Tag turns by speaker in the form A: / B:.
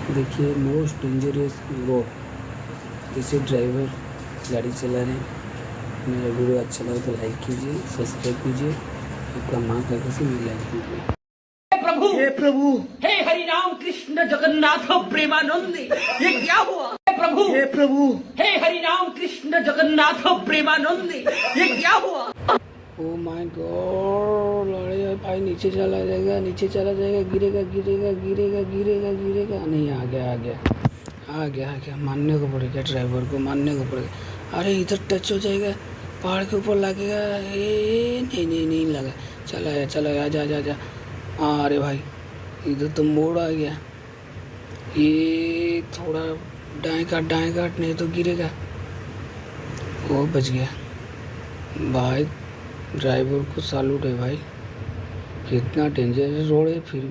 A: देखिए most dangerous road, जैसे driver गाड़ी चला रहे हैं। मेरा वीडियो अच्छा लगे तो लाइक कीजिए, सब्सक्राइब कीजिए। आपका माँ का कैसे मिल कीजिए।
B: हे प्रभु, हे हरि राम कृष्ण जगन्नाथ प्रेमानंद, ये क्या हुआ? हे प्रभु, हे हरि राम कृष्ण जगन्नाथ प्रेमानंद, ये क्या हुआ?
A: ओ माय गॉड, अरे भाई नीचे चला जाएगा, नीचे चला जाएगा, गिरेगा गिरेगा गिरेगा गिरेगा गिरेगा। नहीं, आ गया आ गया आ गया आ गया। मानने को पड़ेगा, ड्राइवर को मानने को पड़ेगा। अरे इधर टच हो जाएगा, पहाड़ के ऊपर लगेगा। ए नहीं नहीं नहीं लगा, चला गया चला गया। आजा आजा आजा। अरे भाई इधर तो मोड़ आ गया। ये थोड़ा दाएं काट नहीं तो गिरेगा। वो बच गया भाई। ड्राइवर को सैल्यूट है भाई, कितना डेंजरस रोड है फिर भी